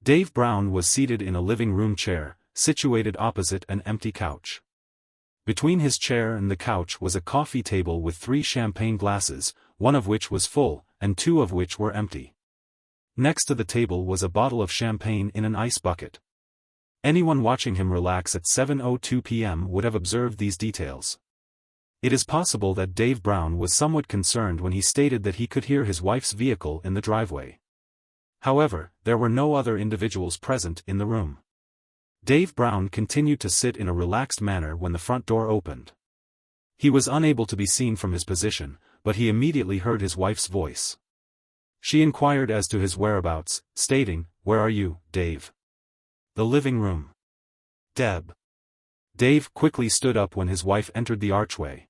Dave Brown was seated in a living room chair, situated opposite an empty couch. Between his chair and the couch was a coffee table with 3 champagne glasses, one of which was full, and 2 of which were empty. Next to the table was a bottle of champagne in an ice bucket. Anyone watching him relax at 7:02 p.m. would have observed these details. It is possible that Dave Brown was somewhat concerned when he stated that he could hear his wife's vehicle in the driveway. However, there were no other individuals present in the room. Dave Brown continued to sit in a relaxed manner when the front door opened. He was unable to be seen from his position, but he immediately heard his wife's voice. She inquired as to his whereabouts, stating, "Where are you, Dave?" "The living room." "Deb." Dave quickly stood up when his wife entered the archway.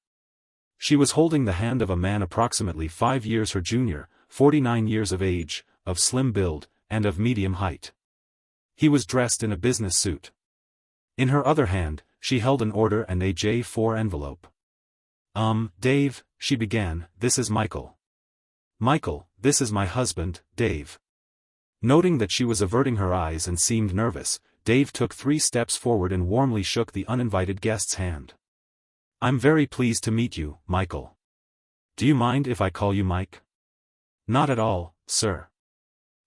She was holding the hand of a man approximately 5 years her junior, 49 years of age, of slim build, and of medium height. He was dressed in a business suit. In her other hand, she held an order and a J4 envelope. Dave," she began, "this is Michael." "Michael, this is my husband, Dave." Noting that she was averting her eyes and seemed nervous, Dave took 3 steps forward and warmly shook the uninvited guest's hand. "I'm very pleased to meet you, Michael. Do you mind if I call you Mike?" "Not at all, sir."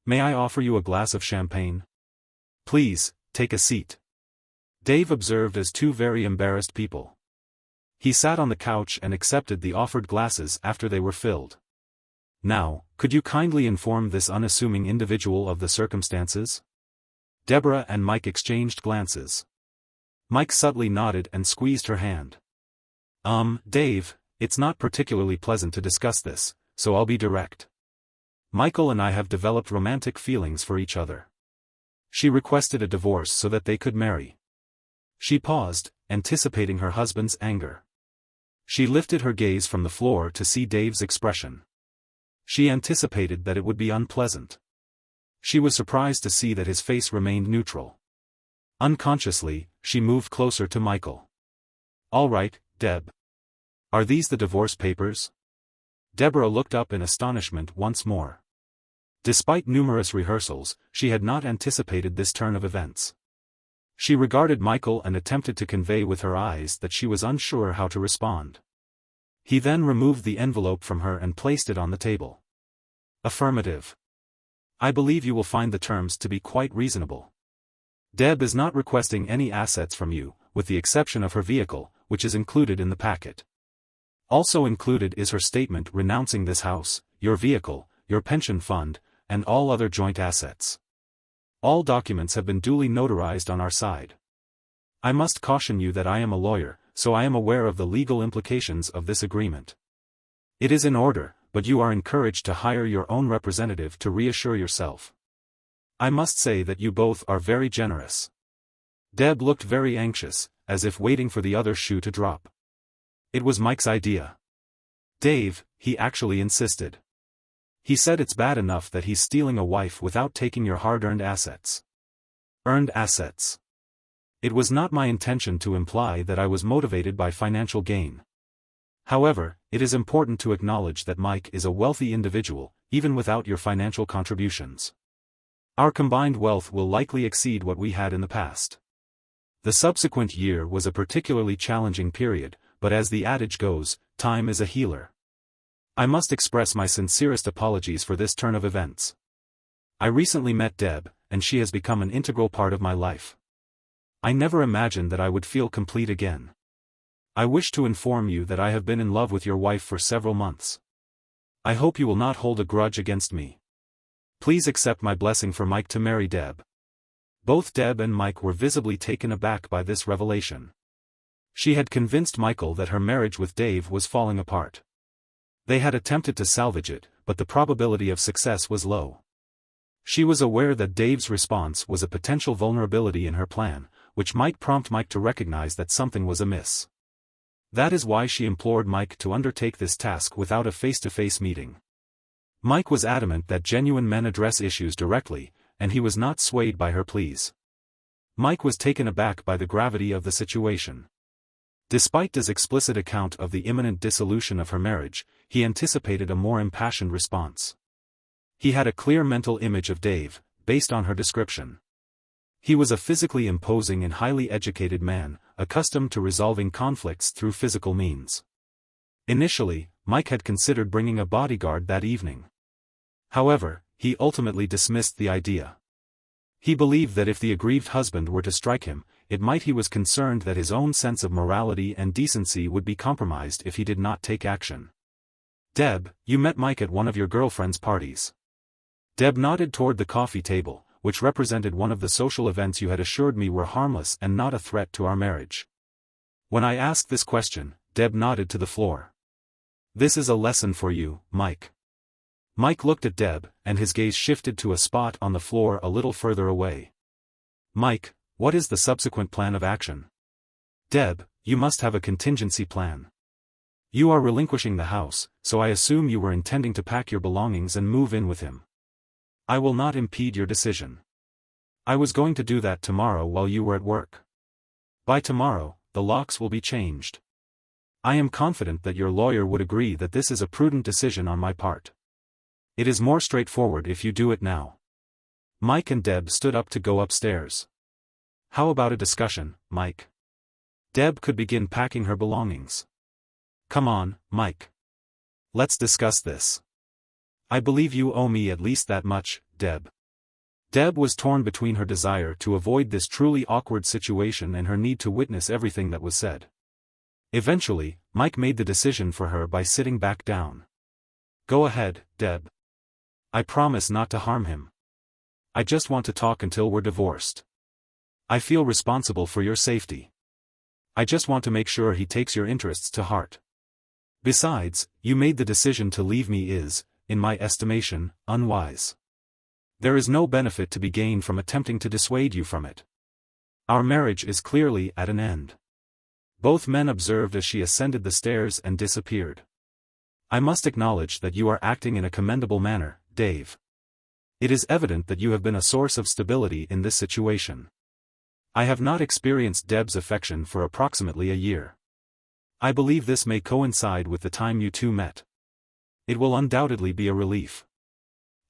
"May I offer you a glass of champagne?" "Please, take a seat." Dave observed as 2 very embarrassed people. He sat on the couch and accepted the offered glasses after they were filled. "Now, could you kindly inform this unassuming individual of the circumstances?" Deborah and Mike exchanged glances. Mike subtly nodded and squeezed her hand. Dave, it's not particularly pleasant to discuss this, so I'll be direct. Michael and I have developed romantic feelings for each other. She requested a divorce so that they could marry." She paused, anticipating her husband's anger. She lifted her gaze from the floor to see Dave's expression. She anticipated that it would be unpleasant. She was surprised to see that his face remained neutral. Unconsciously, she moved closer to Michael. "All right, Deb. Are these the divorce papers?" Deborah looked up in astonishment once more. Despite numerous rehearsals, she had not anticipated this turn of events. She regarded Michael and attempted to convey with her eyes that she was unsure how to respond. He then removed the envelope from her and placed it on the table. "Affirmative. I believe you will find the terms to be quite reasonable. Deb is not requesting any assets from you, with the exception of her vehicle, which is included in the packet. Also included is her statement renouncing this house, your vehicle, your pension fund, and all other joint assets. All documents have been duly notarized on our side. I must caution you that I am a lawyer, so I am aware of the legal implications of this agreement. It is in order, but you are encouraged to hire your own representative to reassure yourself. I must say that you both are very generous." Deb looked very anxious, as if waiting for the other shoe to drop. "It was Mike's idea. Dave, he actually insisted. He said it's bad enough that he's stealing a wife without taking your hard-earned assets." "Earned assets." It was not my intention to imply that I was motivated by financial gain. However, it is important to acknowledge that Mike is a wealthy individual, even without your financial contributions. Our combined wealth will likely exceed what we had in the past. The subsequent year was a particularly challenging period, but as the adage goes, time is a healer. I must express my sincerest apologies for this turn of events. I recently met Deb, and she has become an integral part of my life. I never imagined that I would feel complete again. I wish to inform you that I have been in love with your wife for several months. I hope you will not hold a grudge against me. Please accept my blessing for Mike to marry Deb." Both Deb and Mike were visibly taken aback by this revelation. She had convinced Michael that her marriage with Dave was falling apart. They had attempted to salvage it, but the probability of success was low. She was aware that Dave's response was a potential vulnerability in her plan, which might prompt Mike to recognize that something was amiss. That is why she implored Mike to undertake this task without a face-to-face meeting. Mike was adamant that genuine men address issues directly, and he was not swayed by her pleas. Mike was taken aback by the gravity of the situation. Despite his explicit account of the imminent dissolution of her marriage, he anticipated a more impassioned response. He had a clear mental image of Dave, based on her description. He was a physically imposing and highly educated man, accustomed to resolving conflicts through physical means. Initially, Mike had considered bringing a bodyguard that evening. However, he ultimately dismissed the idea. He believed that if the aggrieved husband were to strike him, he was concerned that his own sense of morality and decency would be compromised if he did not take action. "Deb, you met Mike at one of your girlfriend's parties." Deb nodded toward the coffee table, which represented one of the social events you had assured me were harmless and not a threat to our marriage. When I asked this question, Deb nodded to the floor. "This is a lesson for you, Mike." Mike looked at Deb, and his gaze shifted to a spot on the floor a little further away. "Mike, what is the subsequent plan of action?" "Deb, you must have a contingency plan. You are relinquishing the house, so I assume you were intending to pack your belongings and move in with him." "I will not impede your decision. I was going to do that tomorrow while you were at work. By tomorrow, the locks will be changed. I am confident that your lawyer would agree that this is a prudent decision on my part. It is more straightforward if you do it now." Mike and Deb stood up to go upstairs. "How about a discussion, Mike?" Deb could begin packing her belongings. "Come on, Mike. Let's discuss this. I believe you owe me at least that much, Deb." Deb was torn between her desire to avoid this truly awkward situation and her need to witness everything that was said. Eventually, Mike made the decision for her by sitting back down. "Go ahead, Deb. I promise not to harm him. I just want to talk until we're divorced. I feel responsible for your safety. I just want to make sure he takes your interests to heart. Besides, you made the decision to leave me is, in my estimation, unwise. There is no benefit to be gained from attempting to dissuade you from it. Our marriage is clearly at an end." Both men observed as she ascended the stairs and disappeared. "I must acknowledge that you are acting in a commendable manner, Dave. It is evident that you have been a source of stability in this situation. I have not experienced Deb's affection for approximately a year. I believe this may coincide with the time you two met. It will undoubtedly be a relief.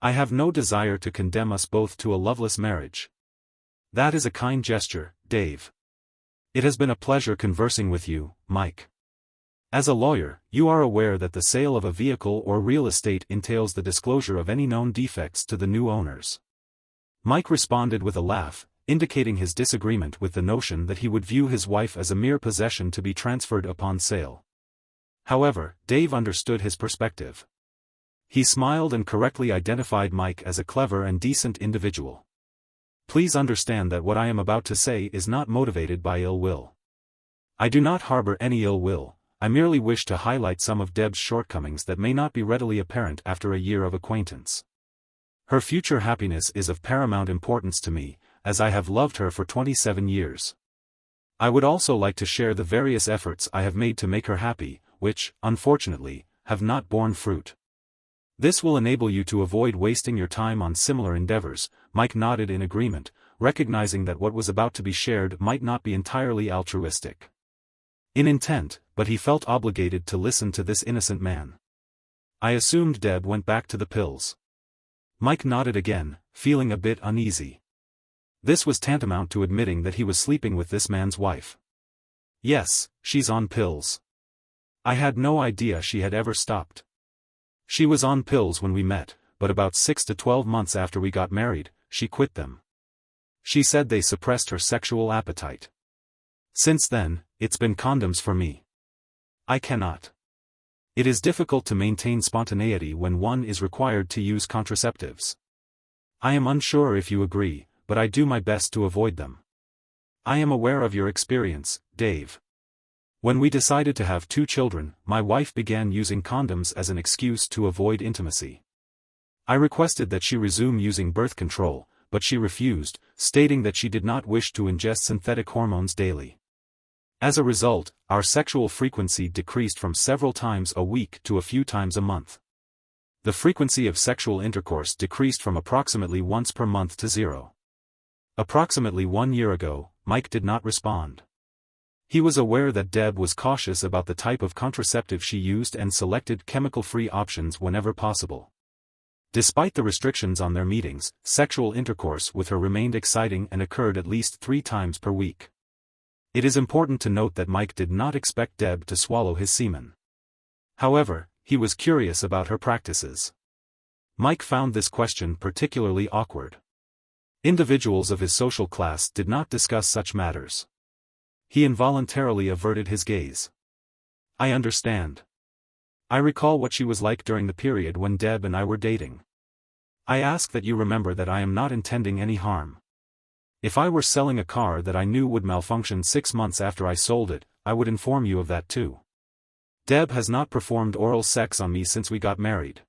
I have no desire to condemn us both to a loveless marriage. That is a kind gesture, Dave. It has been a pleasure conversing with you, Mike. As a lawyer, you are aware that the sale of a vehicle or real estate entails the disclosure of any known defects to the new owners." Mike responded with a laugh, indicating his disagreement with the notion that he would view his wife as a mere possession to be transferred upon sale. However, Dave understood his perspective. He smiled and correctly identified Mike as a clever and decent individual. "Please understand that what I am about to say is not motivated by ill will. I do not harbor any ill will, I merely wish to highlight some of Deb's shortcomings that may not be readily apparent after a year of acquaintance. Her future happiness is of paramount importance to me, as I have loved her for 27 years. I would also like to share the various efforts I have made to make her happy, which, unfortunately, have not borne fruit. This will enable you to avoid wasting your time on similar endeavors." Mike nodded in agreement, recognizing that what was about to be shared might not be entirely altruistic in intent, but he felt obligated to listen to this innocent man. "I assumed Deb went back to the pills." Mike nodded again, feeling a bit uneasy. This was tantamount to admitting that he was sleeping with this man's wife. "Yes, she's on pills. I had no idea she had ever stopped. She was on pills when we met, but about 6 to 12 months after we got married, she quit them. She said they suppressed her sexual appetite. Since then, it's been condoms for me. I cannot. It is difficult to maintain spontaneity when one is required to use contraceptives. I am unsure if you agree, but I do my best to avoid them. I am aware of your experience, Dave. When we decided to have 2 children, my wife began using condoms as an excuse to avoid intimacy. I requested that she resume using birth control, but she refused, stating that she did not wish to ingest synthetic hormones daily. As a result, our sexual frequency decreased from several times a week to a few times a month. The frequency of sexual intercourse decreased from approximately once per month to 0. Approximately 1 year ago, Mike did not respond. He was aware that Deb was cautious about the type of contraceptive she used and selected chemical-free options whenever possible. Despite the restrictions on their meetings, sexual intercourse with her remained exciting and occurred at least 3 times per week. It is important to note that Mike did not expect Deb to swallow his semen. However, he was curious about her practices. Mike found this question particularly awkward. Individuals of his social class did not discuss such matters. He involuntarily averted his gaze. I understand. I recall what she was like during the period when Deb and I were dating. I ask that you remember that I am not intending any harm. If I were selling a car that I knew would malfunction 6 months after I sold it, I would inform you of that too. Deb has not performed oral sex on me since we got married.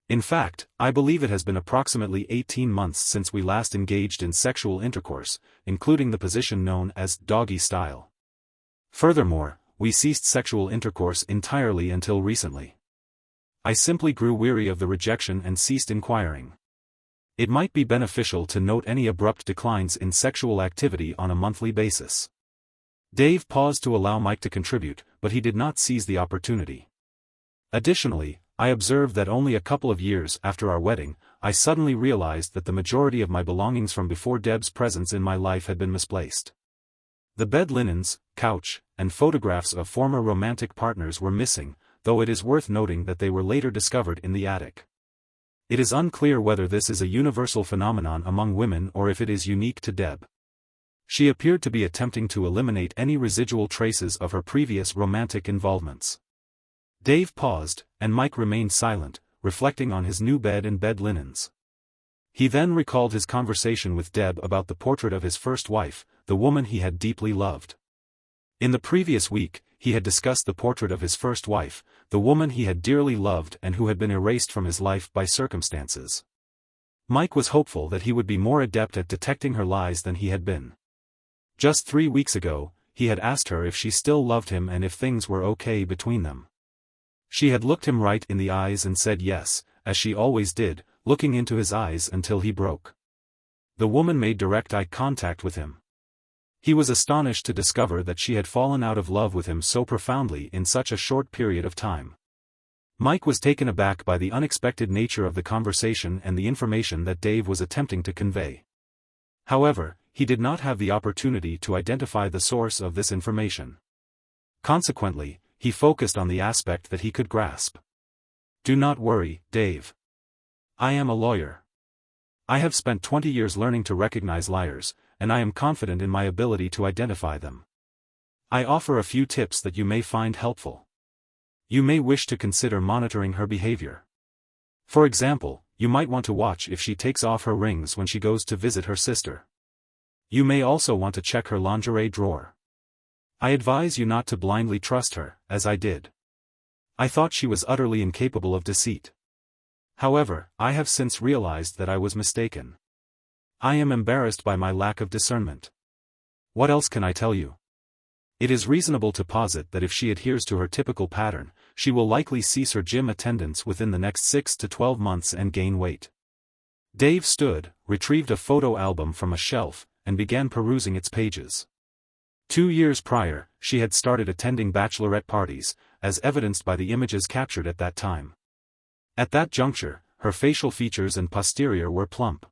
In fact, I believe it has been approximately 18 months since we last engaged in sexual intercourse, including the position known as doggy style. Furthermore, we ceased sexual intercourse entirely until recently. I simply grew weary of the rejection and ceased inquiring. It might be beneficial to note any abrupt declines in sexual activity on a monthly basis. Dave paused to allow Mike to contribute, but he did not seize the opportunity. Additionally, I observed that only a couple of years after our wedding, I suddenly realized that the majority of my belongings from before Deb's presence in my life had been misplaced. The bed linens, couch, and photographs of former romantic partners were missing, though it is worth noting that they were later discovered in the attic. It is unclear whether this is a universal phenomenon among women or if it is unique to Deb. She appeared to be attempting to eliminate any residual traces of her previous romantic involvements. Dave paused, and Mike remained silent, reflecting on his new bed and bed linens. He then recalled his conversation with Deb about the portrait of his first wife, the woman he had deeply loved. In the previous week, he had discussed the portrait of his first wife, the woman he had dearly loved and who had been erased from his life by circumstances. Mike was hopeful that he would be more adept at detecting her lies than he had been. Just 3 weeks ago, he had asked her if she still loved him and if things were okay between them. She had looked him right in the eyes and said yes, as she always did, looking into his eyes until he broke. The woman made direct eye contact with him. He was astonished to discover that she had fallen out of love with him so profoundly in such a short period of time. Mike was taken aback by the unexpected nature of the conversation and the information that Dave was attempting to convey. However, he did not have the opportunity to identify the source of this information. Consequently, he focused on the aspect that he could grasp. Do not worry, Dave. I am a lawyer. I have spent 20 years learning to recognize liars, and I am confident in my ability to identify them. I offer a few tips that you may find helpful. You may wish to consider monitoring her behavior. For example, you might want to watch if she takes off her rings when she goes to visit her sister. You may also want to check her lingerie drawer. I advise you not to blindly trust her, as I did. I thought she was utterly incapable of deceit. However, I have since realized that I was mistaken. I am embarrassed by my lack of discernment. What else can I tell you? It is reasonable to posit that if she adheres to her typical pattern, she will likely cease her gym attendance within the next 6 to 12 months and gain weight. Dave stood, retrieved a photo album from a shelf, and began perusing its pages. 2 years prior, she had started attending bachelorette parties, as evidenced by the images captured at that time. At that juncture, her facial features and posterior were plump.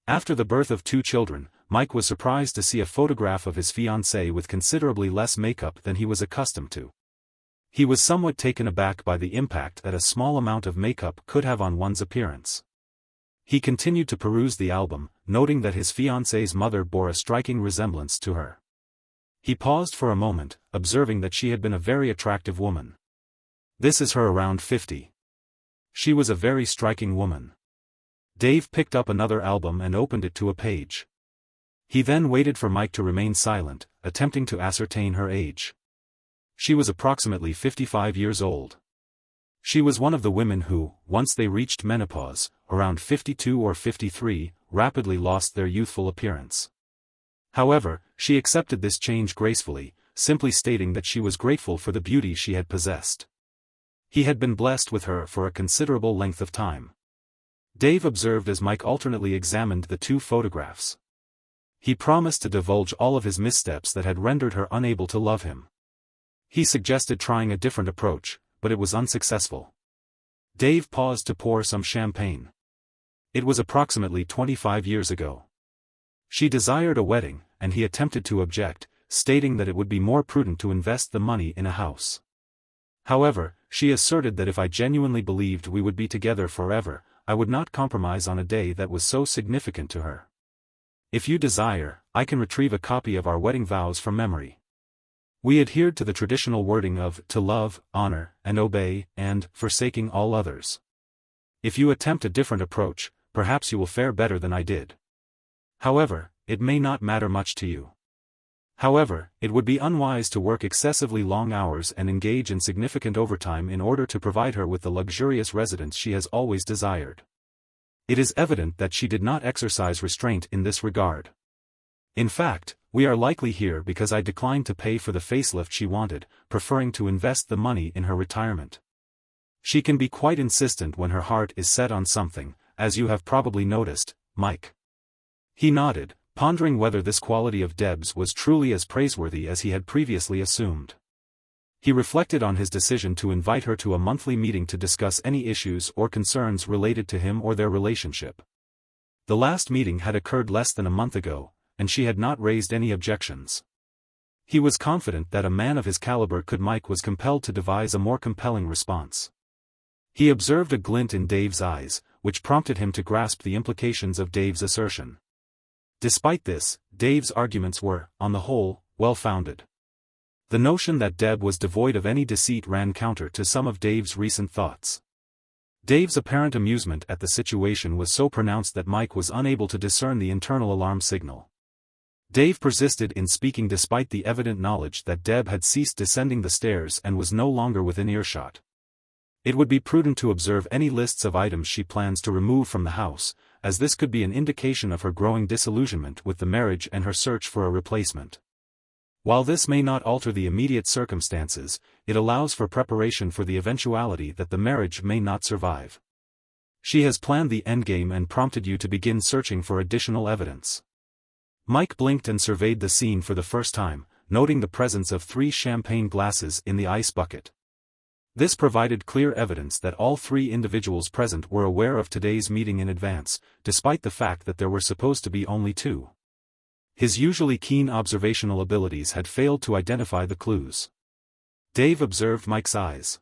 After the birth of 2 children, Mike was surprised to see a photograph of his fiancée with considerably less makeup than he was accustomed to. He was somewhat taken aback by the impact that a small amount of makeup could have on one's appearance. He continued to peruse the album, noting that his fiancée's mother bore a striking resemblance to her. He paused for a moment, observing that she had been a very attractive woman. This is her around 50. She was a very striking woman. Dave picked up another album and opened it to a page. He then waited for Mike to remain silent, attempting to ascertain her age. She was approximately 55 years old. She was one of the women who, once they reached menopause, around 52 or 53, rapidly lost their youthful appearance. However, she accepted this change gracefully, simply stating that she was grateful for the beauty she had possessed. He had been blessed with her for a considerable length of time. Dave observed as Mike alternately examined the 2 photographs. He promised to divulge all of his missteps that had rendered her unable to love him. He suggested trying a different approach, but it was unsuccessful. Dave paused to pour some champagne. It was approximately 25 years ago. She desired a wedding, and he attempted to object, stating that it would be more prudent to invest the money in a house. However, she asserted that if I genuinely believed we would be together forever, I would not compromise on a day that was so significant to her. If you desire, I can retrieve a copy of our wedding vows from memory. We adhered to the traditional wording of to love, honor, and obey, and forsaking all others. If you attempt a different approach, perhaps you will fare better than I did. However, it may not matter much to you. However, it would be unwise to work excessively long hours and engage in significant overtime in order to provide her with the luxurious residence she has always desired. It is evident that she did not exercise restraint in this regard. In fact, we are likely here because I declined to pay for the facelift she wanted, preferring to invest the money in her retirement. She can be quite insistent when her heart is set on something, as you have probably noticed, Mike. He nodded, pondering whether this quality of Deb's was truly as praiseworthy as he had previously assumed. He reflected on his decision to invite her to a monthly meeting to discuss any issues or concerns related to him or their relationship. The last meeting had occurred less than a month ago, and she had not raised any objections. He was confident that a man of his caliber Mike was compelled to devise a more compelling response. He observed a glint in Dave's eyes, which prompted him to grasp the implications of Dave's assertion. Despite this, Dave's arguments were, on the whole, well-founded. The notion that Deb was devoid of any deceit ran counter to some of Dave's recent thoughts. Dave's apparent amusement at the situation was so pronounced that Mike was unable to discern the internal alarm signal. Dave persisted in speaking despite the evident knowledge that Deb had ceased descending the stairs and was no longer within earshot. It would be prudent to observe any lists of items she plans to remove from the house, as this could be an indication of her growing disillusionment with the marriage and her search for a replacement. While this may not alter the immediate circumstances, it allows for preparation for the eventuality that the marriage may not survive. She has planned the endgame and prompted you to begin searching for additional evidence. Mike blinked and surveyed the scene for the first time, noting the presence of 3 champagne glasses in the ice bucket. This provided clear evidence that all 3 individuals present were aware of today's meeting in advance, despite the fact that there were supposed to be only 2. His usually keen observational abilities had failed to identify the clues. Dave observed Mike's eyes.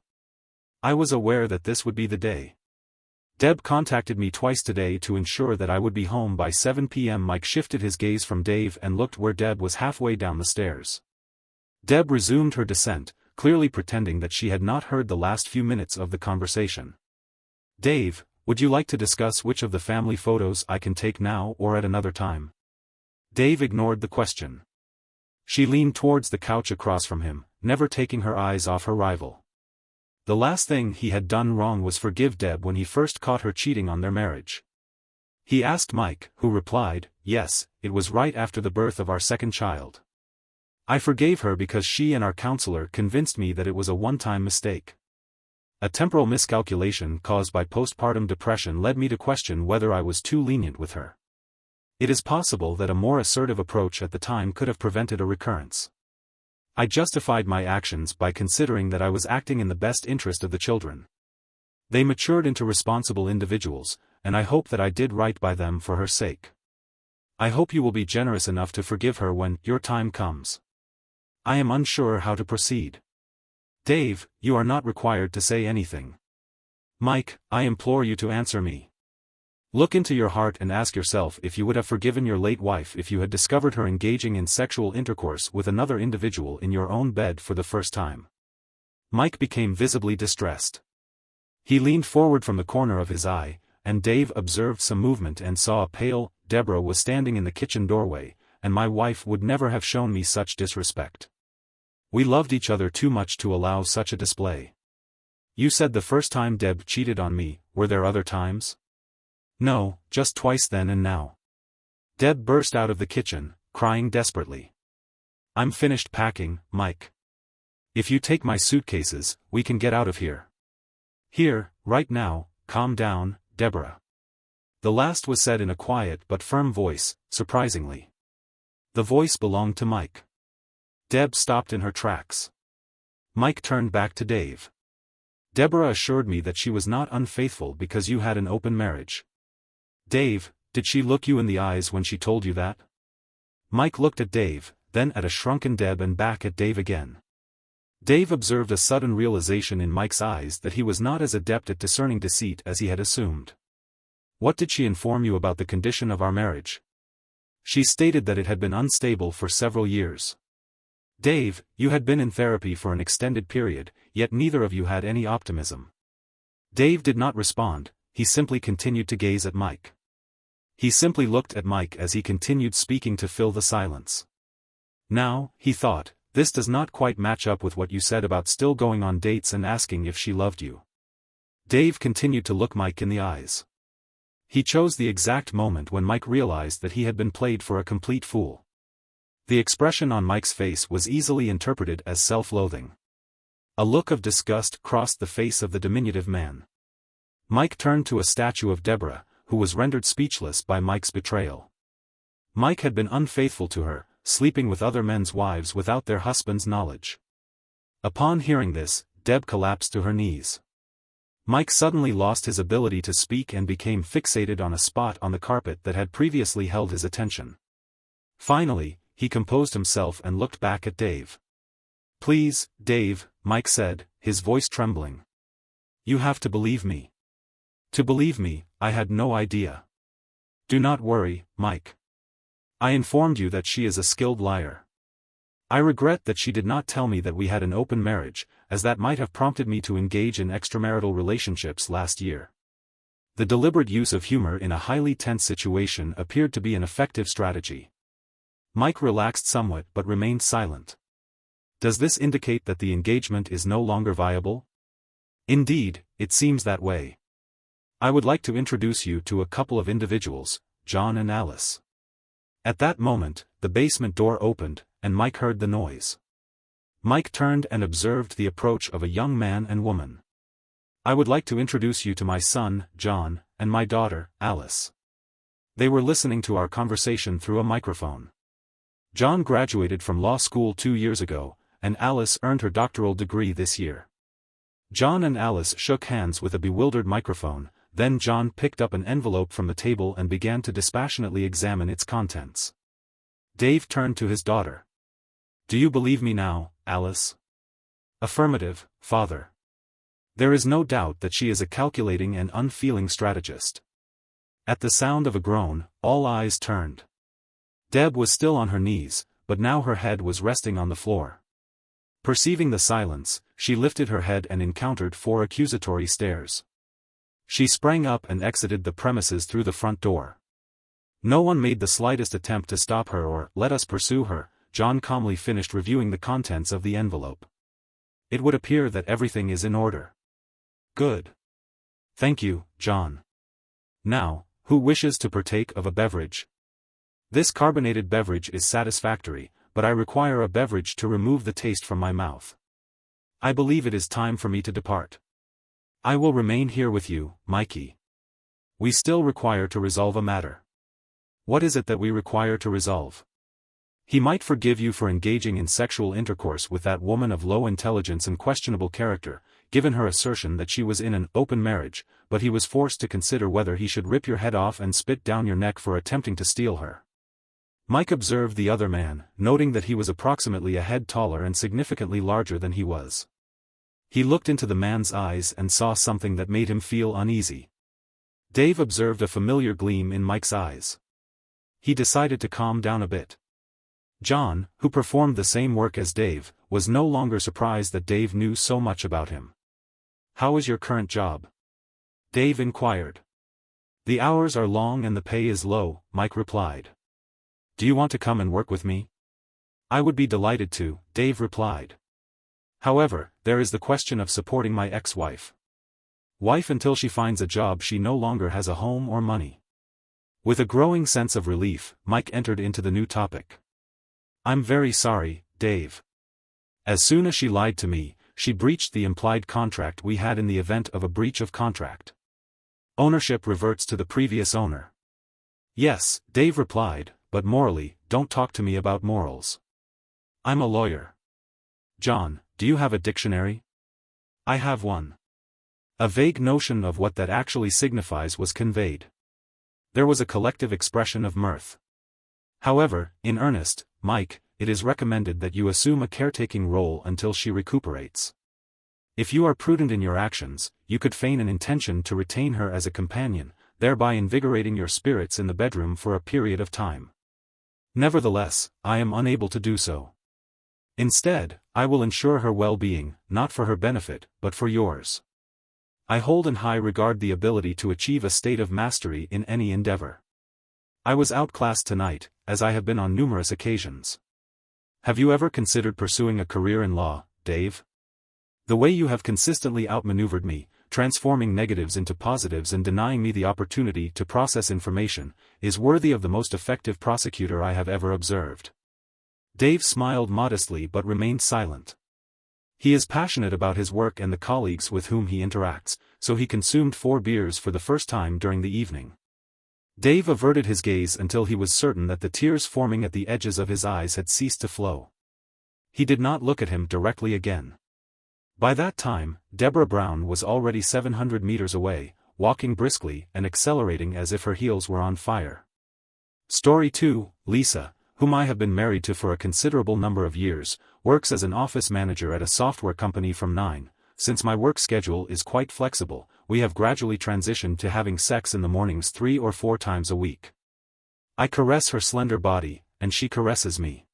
I was aware that this would be the day. Deb contacted me twice today to ensure that I would be home by 7 p.m. Mike shifted his gaze from Dave and looked where Deb was halfway down the stairs. Deb resumed her descent, clearly pretending that she had not heard the last few minutes of the conversation. Dave, would you like to discuss which of the family photos I can take now or at another time? Dave ignored the question. She leaned towards the couch across from him, never taking her eyes off her rival. The last thing he had done wrong was forgive Deb when he first caught her cheating on their marriage. He asked Mike, who replied, yes, it was right after the birth of our second child. I forgave her because she and our counselor convinced me that it was a one-time mistake. A temporal miscalculation caused by postpartum depression led me to question whether I was too lenient with her. It is possible that a more assertive approach at the time could have prevented a recurrence. I justified my actions by considering that I was acting in the best interest of the children. They matured into responsible individuals, and I hope that I did right by them for her sake. I hope you will be generous enough to forgive her when your time comes. I am unsure how to proceed. Dave, you are not required to say anything. Mike, I implore you to answer me. Look into your heart and ask yourself if you would have forgiven your late wife if you had discovered her engaging in sexual intercourse with another individual in your own bed for the first time. Mike became visibly distressed. He leaned forward from the corner of his eye, and Dave observed some movement and saw a pale Deborah was standing in the kitchen doorway, and my wife would never have shown me such disrespect. We loved each other too much to allow such a display. You said the first time Deb cheated on me, were there other times? No, just twice then and now. Deb burst out of the kitchen, crying desperately. I'm finished packing, Mike. If you take my suitcases, we can get out of here. Here, right now, calm down, Deborah. The last was said in a quiet but firm voice, surprisingly. The voice belonged to Mike. Deb stopped in her tracks. Mike turned back to Dave. Deborah assured me that she was not unfaithful because you had an open marriage. Dave, did she look you in the eyes when she told you that? Mike looked at Dave, then at a shrunken Deb and back at Dave again. Dave observed a sudden realization in Mike's eyes that he was not as adept at discerning deceit as he had assumed. What did she inform you about the condition of our marriage? She stated that it had been unstable for several years. Dave, you had been in therapy for an extended period, yet neither of you had any optimism. Dave did not respond, he simply continued to gaze at Mike. He simply looked at Mike as he continued speaking to fill the silence. Now, he thought, this does not quite match up with what you said about still going on dates and asking if she loved you. Dave continued to look Mike in the eyes. He chose the exact moment when Mike realized that he had been played for a complete fool. The expression on Mike's face was easily interpreted as self-loathing. A look of disgust crossed the face of the diminutive man. Mike turned to a statue of Deborah, who was rendered speechless by Mike's betrayal. Mike had been unfaithful to her, sleeping with other men's wives without their husbands' knowledge. Upon hearing this, Deb collapsed to her knees. Mike suddenly lost his ability to speak and became fixated on a spot on the carpet that had previously held his attention. Finally, he composed himself and looked back at Dave. Please, Dave, Mike said, his voice trembling. You have to believe me. To believe me, I had no idea. Do not worry, Mike. I informed you that she is a skilled liar. I regret that she did not tell me that we had an open marriage, as that might have prompted me to engage in extramarital relationships last year. The deliberate use of humor in a highly tense situation appeared to be an effective strategy. Mike relaxed somewhat but remained silent. Does this indicate that the engagement is no longer viable? Indeed, it seems that way. I would like to introduce you to a couple of individuals, John and Alice. At that moment, the basement door opened, and Mike heard the noise. Mike turned and observed the approach of a young man and woman. I would like to introduce you to my son, John, and my daughter, Alice. They were listening to our conversation through a microphone. John graduated from law school 2 years ago, and Alice earned her doctoral degree this year. John and Alice shook hands with a bewildered microphone. Then John picked up an envelope from the table and began to dispassionately examine its contents. Dave turned to his daughter. Do you believe me now, Alice? Affirmative, father. There is no doubt that she is a calculating and unfeeling strategist. At the sound of a groan, all eyes turned. Deb was still on her knees, but now her head was resting on the floor. Perceiving the silence, she lifted her head and encountered 4 accusatory stares. She sprang up and exited the premises through the front door. No one made the slightest attempt to stop her or let us pursue her. John calmly finished reviewing the contents of the envelope. It would appear that everything is in order. Good. Thank you, John. Now, who wishes to partake of a beverage? This carbonated beverage is satisfactory, but I require a beverage to remove the taste from my mouth. I believe it is time for me to depart. I will remain here with you, Mikey. We still require to resolve a matter. What is it that we require to resolve? He might forgive you for engaging in sexual intercourse with that woman of low intelligence and questionable character, given her assertion that she was in an open marriage, but he was forced to consider whether he should rip your head off and spit down your neck for attempting to steal her. Mike observed the other man, noting that he was approximately a head taller and significantly larger than he was. He looked into the man's eyes and saw something that made him feel uneasy. Dave observed a familiar gleam in Mike's eyes. He decided to calm down a bit. John, who performed the same work as Dave, was no longer surprised that Dave knew so much about him. How is your current job? Dave inquired. The hours are long and the pay is low, Mike replied. Do you want to come and work with me? I would be delighted to, Dave replied. However, there is the question of supporting my ex-wife. Wife until she finds a job she no longer has a home or money. With a growing sense of relief, Mike entered into the new topic. I'm very sorry, Dave. As soon as she lied to me, she breached the implied contract we had in the event of a breach of contract. Ownership reverts to the previous owner. Yes, Dave replied, but morally, don't talk to me about morals. I'm a lawyer. John, do you have a dictionary? I have one. A vague notion of what that actually signifies was conveyed. There was a collective expression of mirth. However, in earnest, Mike, it is recommended that you assume a caretaking role until she recuperates. If you are prudent in your actions, you could feign an intention to retain her as a companion, thereby invigorating your spirits in the bedroom for a period of time. Nevertheless, I am unable to do so. Instead, I will ensure her well-being, not for her benefit, but for yours. I hold in high regard the ability to achieve a state of mastery in any endeavor. I was outclassed tonight, as I have been on numerous occasions. Have you ever considered pursuing a career in law, Dave? The way you have consistently outmaneuvered me, transforming negatives into positives and denying me the opportunity to process information, is worthy of the most effective prosecutor I have ever observed. Dave smiled modestly but remained silent. He is passionate about his work and the colleagues with whom he interacts, so he consumed 4 beers for the first time during the evening. Dave averted his gaze until he was certain that the tears forming at the edges of his eyes had ceased to flow. He did not look at him directly again. By that time, Deborah Brown was already 700 meters away, walking briskly and accelerating as if her heels were on fire. Story 2, Lisa, whom I have been married to for a considerable number of years, works as an office manager at a software company from 9. Since my work schedule is quite flexible, we have gradually transitioned to having sex in the mornings 3 or 4 times a week. I caress her slender body, and she caresses me.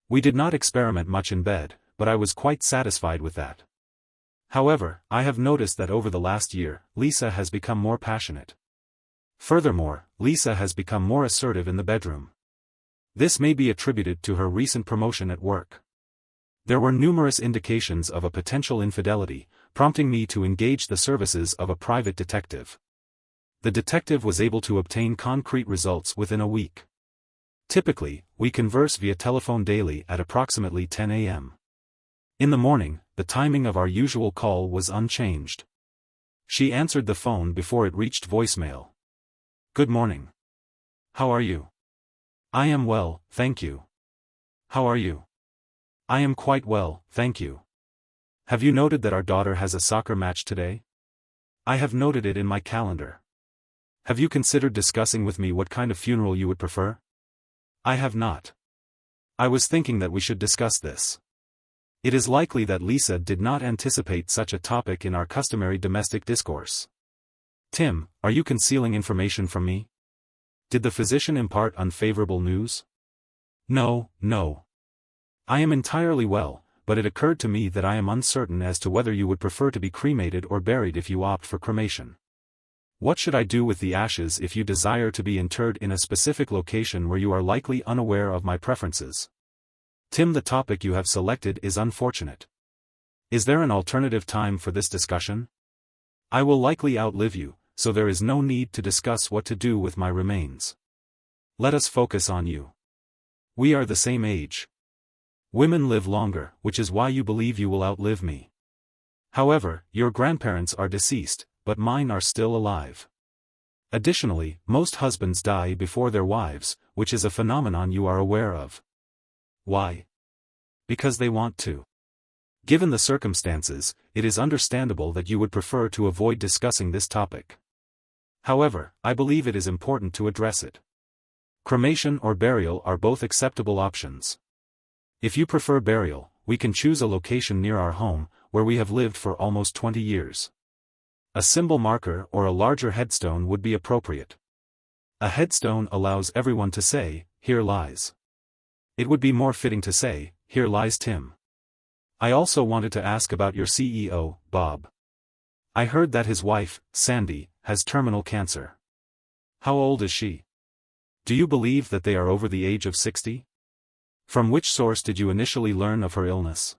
We did not experiment much in bed, but I was quite satisfied with that. However, I have noticed that over the last year, Lisa has become more passionate. Furthermore, Lisa has become more assertive in the bedroom. This may be attributed to her recent promotion at work. There were numerous indications of a potential infidelity, prompting me to engage the services of a private detective. The detective was able to obtain concrete results within a week. Typically, we converse via telephone daily at approximately 10 a.m. In the morning, the timing of our usual call was unchanged. She answered the phone before it reached voicemail. Good morning. How are you? I am well, thank you. How are you? I am quite well, thank you. Have you noted that our daughter has a soccer match today? I have noted it in my calendar. Have you considered discussing with me what kind of funeral you would prefer? I have not. I was thinking that we should discuss this. It is likely that Lisa did not anticipate such a topic in our customary domestic discourse. Tim, are you concealing information from me? Did the physician impart unfavorable news? No. I am entirely well, but it occurred to me that I am uncertain as to whether you would prefer to be cremated or buried if you opt for cremation. What should I do with the ashes if you desire to be interred in a specific location where you are likely unaware of my preferences? Tim, the topic you have selected is unfortunate. Is there an alternative time for this discussion? I will likely outlive you, so there is no need to discuss what to do with my remains. Let us focus on you. We are the same age. Women live longer, which is why you believe you will outlive me. However, your grandparents are deceased, but mine are still alive. Additionally, most husbands die before their wives, which is a phenomenon you are aware of. Why? Because they want to. Given the circumstances, it is understandable that you would prefer to avoid discussing this topic. However, I believe it is important to address it. Cremation or burial are both acceptable options. If you prefer burial, we can choose a location near our home, where we have lived for almost 20 years. A symbol marker or a larger headstone would be appropriate. A headstone allows everyone to say, "Here lies." It would be more fitting to say, "Here lies Tim." I also wanted to ask about your CEO, Bob. I heard that his wife, Sandy, has terminal cancer. How old is she? Do you believe that they are over the age of 60? From which source did you initially learn of her illness?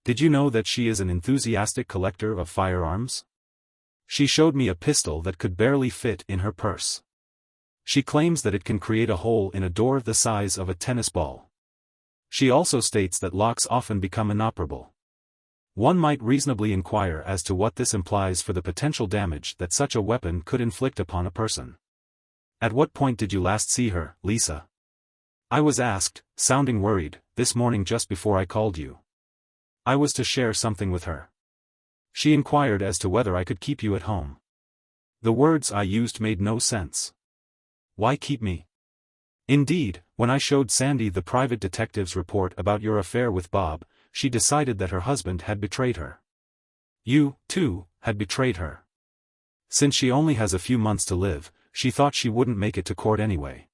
Did you know that she is an enthusiastic collector of firearms? She showed me a pistol that could barely fit in her purse. She claims that it can create a hole in a door the size of a tennis ball. She also states that locks often become inoperable. One might reasonably inquire as to what this implies for the potential damage that such a weapon could inflict upon a person. At what point did you last see her, Lisa? I was asked, sounding worried, this morning just before I called you. I was to share something with her. She inquired as to whether I could keep you at home. The words I used made no sense. Why keep me? Indeed, when I showed Sandy the private detective's report about your affair with Bob, she decided that her husband had betrayed her. You, too, had betrayed her. Since she only has a few months to live, she thought she wouldn't make it to court anyway.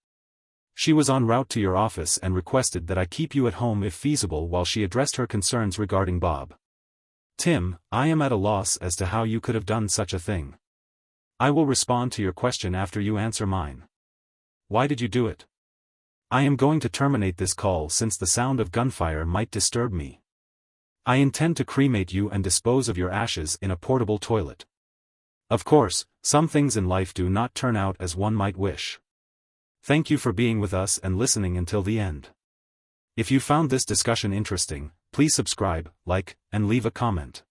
She was en route to your office and requested that I keep you at home if feasible while she addressed her concerns regarding Bob. Tim, I am at a loss as to how you could have done such a thing. I will respond to your question after you answer mine. Why did you do it? I am going to terminate this call since the sound of gunfire might disturb me. I intend to cremate you and dispose of your ashes in a portable toilet. Of course, some things in life do not turn out as one might wish. Thank you for being with us and listening until the end. If you found this discussion interesting, please subscribe, like, and leave a comment.